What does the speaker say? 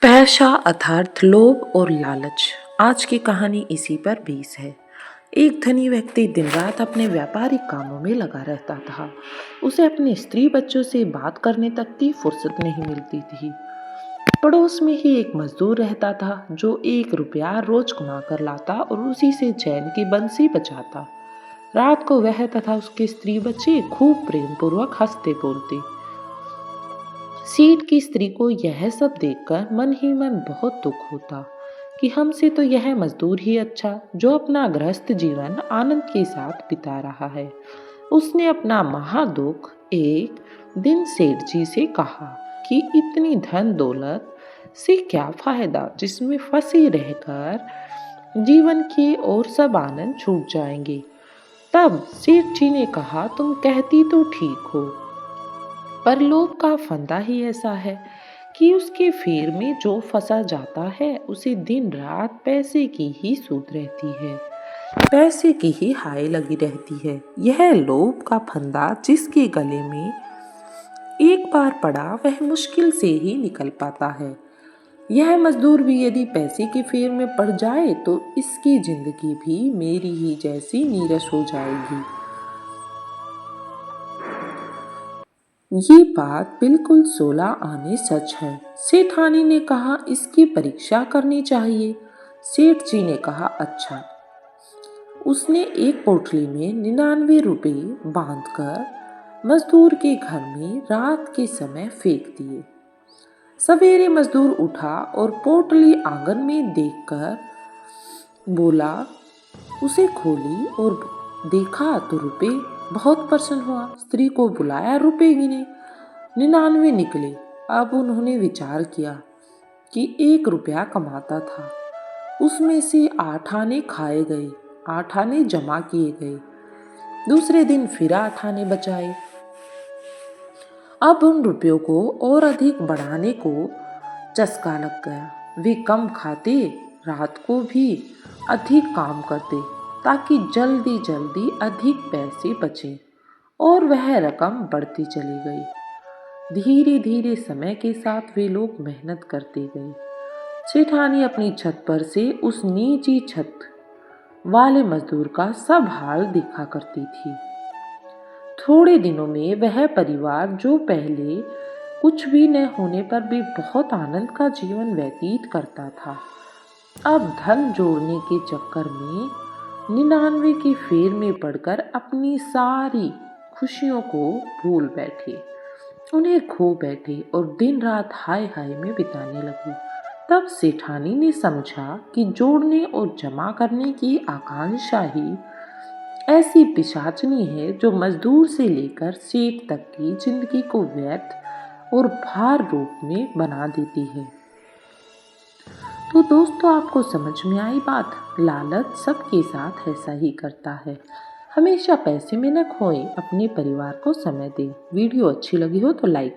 पैसा अर्थात लोभ और लालच। आज की कहानी इसी पर बेस है। एक धनी व्यक्ति दिन रात अपने व्यापारिक कामों में लगा रहता था। उसे अपने स्त्री बच्चों से बात करने तक की फुर्सत नहीं मिलती थी। पड़ोस में ही एक मजदूर रहता था जो 1 रुपया रोज कमा कर लाता और उसी से चैन की बंसी बजाता। रात को वह तथा उसके स्त्री बच्चे खूब प्रेम पूर्वक हंसते बोलते। सेठ की स्त्री को यह सब देखकर मन ही मन बहुत दुख होता कि हमसे तो यह मजदूर ही अच्छा जो अपना गृहस्थ जीवन आनंद के साथ बिता रहा है। उसने अपना महादुख एक दिन सेठ जी से कहा कि इतनी धन दौलत से क्या फायदा जिसमें फंसी रहकर जीवन की और सब आनंद छूट जाएंगे। तब सेठ जी ने कहा, तुम कहती तो ठीक हो, पर लोभ का फंदा ही ऐसा है कि उसके फेर में जो फंसा जाता है उसे दिन रात पैसे की ही सूझ रहती है, पैसे की ही हाय लगी रहती है। यह लोभ का फंदा जिसके गले में एक बार पड़ा वह मुश्किल से ही निकल पाता है। यह मजदूर भी यदि पैसे के फेर में पड़ जाए तो इसकी जिंदगी भी मेरी ही जैसी नीरस हो जाएगी। ये बात बिल्कुल 16 आने सच है। सेठानी ने कहा, इसकी परीक्षा करनी चाहिए। सेठ जी ने कहा, अच्छा। उसने एक पोटली में 99 रुपए बांधकर मजदूर के घर में रात के समय फेंक दिए। सवेरे मजदूर उठा और पोटली आंगन में देखकर बोला, उसे खोली और देखा तो रुपए। बहुत प्रसन्न हुआ, स्त्री को बुलाया, रुपए गिने, 99 निकले। अब उन्होंने विचार किया कि 1 रुपया कमाता था, उसमें से 8 आने खाए गए, 8 आने जमा किए गए। दूसरे दिन फिर 8 आने बचाए। अब उन रुपयों को और अधिक बढ़ाने को चस्का लग गया। वे कम खाते, रात को भी अधिक काम करते ताकि जल्दी जल्दी अधिक पैसे बचें, और वह रकम बढ़ती चली गई। धीरे धीरे समय के साथ वे लोग मेहनत करते गए। सेठानी अपनी छत पर से उस नीची छत वाले मजदूर का सब हाल देखा करती थी। थोड़े दिनों में वह परिवार जो पहले कुछ भी न होने पर भी बहुत आनंद का जीवन व्यतीत करता था, अब धन जोड़ने के चक्कर में 99 के फेर में पड़कर अपनी सारी खुशियों को भूल बैठे, उन्हें खो बैठे और दिन रात हाय हाय में बिताने लगे। तब सेठानी ने समझा कि जोड़ने और जमा करने की आकांक्षा ही ऐसी पिशाचनी है जो मजदूर से लेकर सेठ तक की जिंदगी को व्यर्थ और भार रूप में बना देती है। तो दोस्तों, आपको समझ में आई बात? लालच सबके साथ ऐसा ही करता है। हमेशा पैसे में न खोएं, अपने परिवार को समय दें। वीडियो अच्छी लगी हो तो लाइक